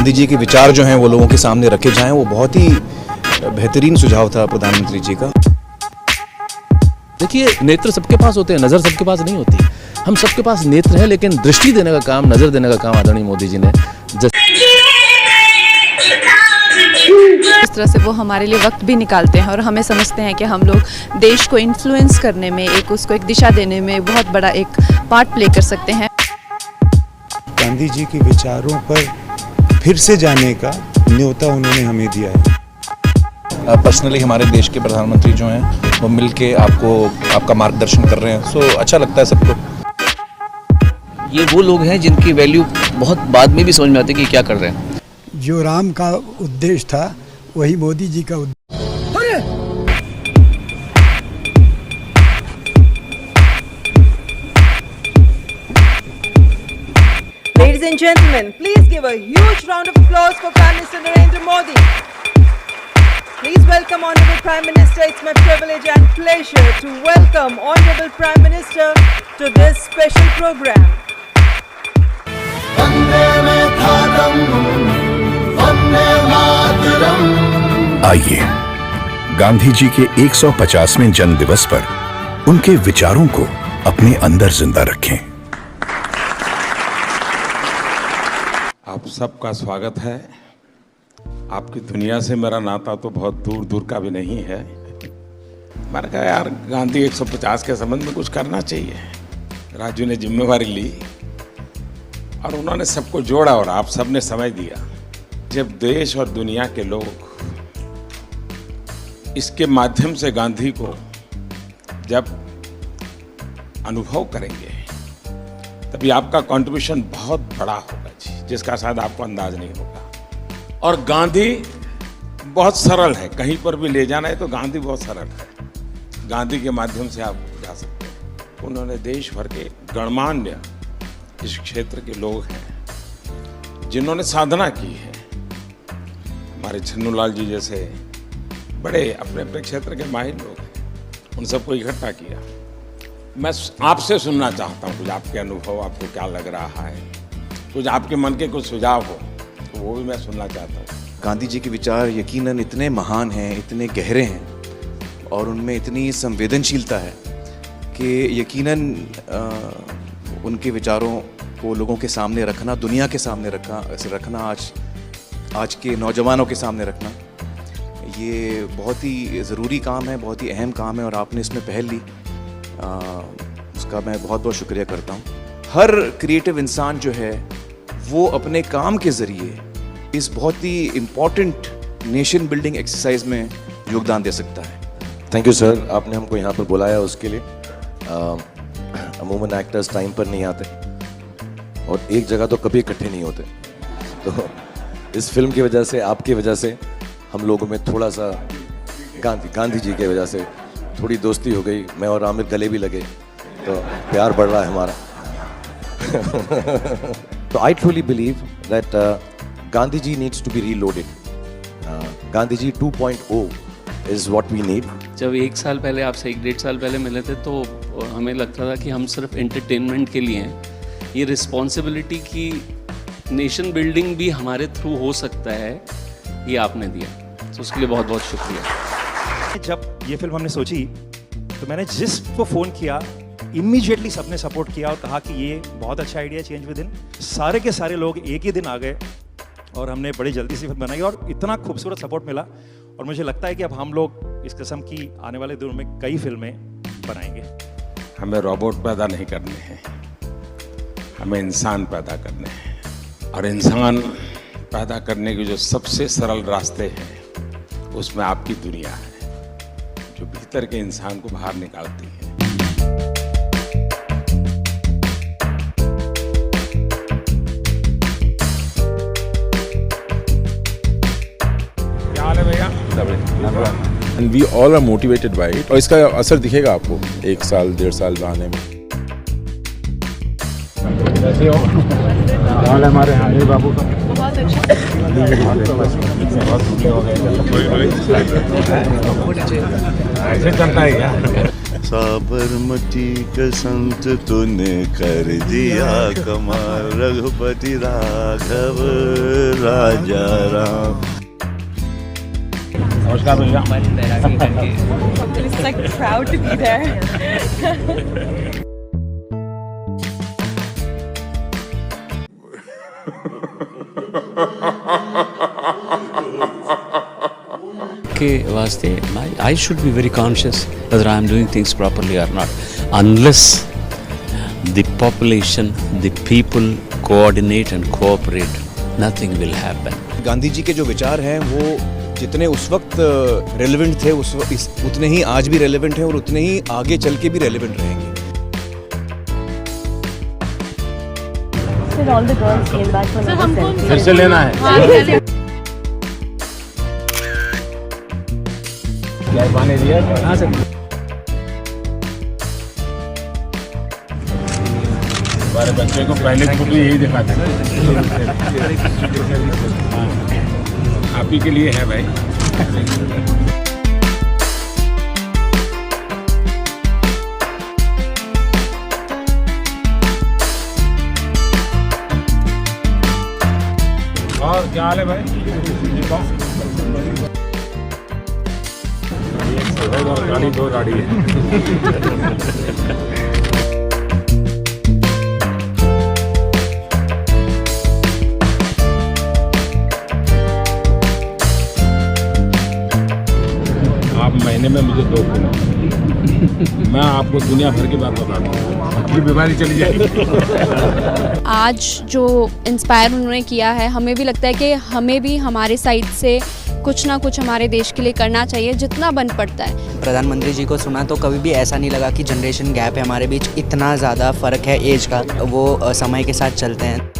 गांधी जी के विचार जो हैं वो लोगों के सामने रखे जाएं, वो बहुत ही बेहतरीन सुझाव था प्रधानमंत्री जी का। देखिए, नेत्र सबके पास होते हैं, नज़र सबके पास नहीं होती। हम सबके पास नेत्र है, लेकिन दृष्टि देने का काम, नज़र देने का काम आदरणीय मोदी जी ने इस तरह से वो हमारे लिए वक्त भी निकालते हैं और हमें समझते हैं कि हम लोग देश को इन्फ्लुएंस करने में, उसको एक दिशा देने में बहुत बड़ा एक पार्ट प्ले कर सकते हैं। गांधी जी के विचारों पर फिर से जाने का न्योता उन्होंने हमें दिया है। पर्सनली हमारे देश के प्रधानमंत्री जो हैं वो मिलके आपका मार्गदर्शन कर रहे हैं, सो अच्छा लगता है सबको। ये वो लोग हैं जिनकी वैल्यू बहुत बाद में भी समझ में आती है कि क्या कर रहे हैं। जो राम का उद्देश्य था वही मोदी जी का उद्देश्य। Ladies and gentlemen, please give a huge round of applause for Prime Minister Narendra Modi. Please welcome Honorable Prime Minister. It's my privilege and pleasure to welcome Honorable Prime Minister to this special program. आइए गांधी जी के 150वें जन्म दिवस पर उनके विचारों को अपने अंदर जिंदा रखें। आप सबका स्वागत है। आपकी दुनिया से मेरा नाता तो बहुत दूर दूर का भी नहीं है। मैंने कहा यार गांधी 150 के संबंध में कुछ करना चाहिए। राजू ने जिम्मेवारी ली और उन्होंने सबको जोड़ा और आप सबने समझ दिया। जब देश और दुनिया के लोग इसके माध्यम से गांधी को जब अनुभव करेंगे तभी आपका कंट्रीब्यूशन बहुत बड़ा होगा जी, जिसका शायद आपको अंदाज नहीं होगा। और गांधी बहुत सरल है, कहीं पर भी ले जाना है तो गांधी बहुत सरल है। गांधी के माध्यम से आप जा सकते हैं। उन्होंने देश भर के गणमान्य इस क्षेत्र के लोग हैं जिन्होंने साधना की है। हमारे छन्नूलाल जी जैसे बड़े अपने अपने क्षेत्र के माहिर लोग हैं, उन सबको इकट्ठा किया। मैं आपसे सुनना चाहता हूँ कुछ आपके अनुभव, आपको क्या लग रहा है, कुछ आपके मन के कुछ सुझाव हो तो वो भी मैं सुनना चाहता हूँ। गांधी जी के विचार यकीनन इतने महान हैं, इतने गहरे हैं और उनमें इतनी संवेदनशीलता है कि यकीनन उनके विचारों को लोगों के सामने रखना, दुनिया के सामने रखना, आज के नौजवानों के सामने रखना, ये बहुत ही ज़रूरी काम है, बहुत ही अहम काम है और आपने इसमें पहल ली, उसका मैं बहुत बहुत शुक्रिया करता हूँ। हर क्रिएटिव इंसान जो है वो अपने काम के ज़रिए इस बहुत ही इम्पॉर्टेंट नेशन बिल्डिंग एक्सरसाइज में योगदान दे सकता है। थैंक यू सर, आपने हमको यहाँ पर बुलाया उसके लिए। अमूमन एक्टर्स टाइम पर नहीं आते और एक जगह तो कभी इकट्ठे नहीं होते, तो इस फिल्म की वजह से, आपकी वजह से हम लोगों में थोड़ा सा गांधी जी की वजह से थोड़ी दोस्ती हो गई। मैं और आमिर गले भी लगे, तो प्यार बढ़ रहा है हमारा। तो I truly believe that Gandhi ji needs to be reloaded. Gandhi ji 2.0 is what we need. जब 1 साल पहले, आपसे 1-1.5 साल पहले मिले थे तो हमें लगता था कि हम सिर्फ एंटरटेनमेंट के लिए हैं। ये रिस्पॉन्सिबिलिटी की नेशन बिल्डिंग भी हमारे थ्रू हो सकता है, ये आपने दिया, तो उसके लिए बहुत बहुत शुक्रिया। जब ये फिल्म हमने सोची तो मैंने जिसको फ़ोन किया इमीडिएटली सबने सपोर्ट किया और कहा कि ये बहुत अच्छा आइडिया, चेंज विद इन। सारे के सारे लोग एक ही दिन आ गए और हमने बड़ी जल्दी से फिल्म बनाई और इतना खूबसूरत सपोर्ट मिला। और मुझे लगता है कि अब हम लोग इस किस्म की आने वाले दिनों में कई फिल्में बनाएंगे। हमें रोबोट पैदा नहीं करने हैं, हमें इंसान पैदा करने हैं। और इंसान पैदा करने के जो सबसे सरल रास्ते हैं उसमें आपकी दुनिया है, जो भीतर के इंसान को बाहर निकालती है। क्या हाल है भैया? And we all are motivated by it. और इसका असर दिखेगा आपको 1 साल 1.5 साल आने में। कैसे हो? हाल हमारे हानि बाबू का बहुत अच्छा। ऐसे चलता है क्या? साबरमती का संत तूने कर दिया कमाल, रघुपति राघव राजा राम। नमस्कार भैया। It's like proud to be there. के वास्ते I should be very conscious whether I am doing things properly or not. Unless the population, the people coordinate and cooperate, nothing will happen. Gandhi ji के जो विचार हैं वो जितने उस वक्त रेलेवेंट थे उतने ही आज भी रेलेवेंट हैं और उतने ही आगे चल के भी रेलेवेंट रहेंगे। All the girls came back for another selfie. फिर से लेना है। चाय पानी दिया? हाँ सर। हमारे बच्चे को पहले खुद यही दिखाते हैं। आप ही के लिए है भाई। और क्या हाल है भाई? गाड़ी दो गाड़ी है। आप महीने में मुझे 2 दिन, मैं आपको दुनिया भर की बात बता दूँ, आपकी बीमारी चली जाएगी। आज जो इंस्पायर उन्होंने किया है, हमें भी लगता है कि हमें भी हमारे साइड से कुछ ना कुछ हमारे देश के लिए करना चाहिए, जितना बन पड़ता है। प्रधानमंत्री जी को सुना तो कभी भी ऐसा नहीं लगा कि जनरेशन गैप है हमारे बीच, इतना ज़्यादा फ़र्क है एज का, वो समय के साथ चलते हैं।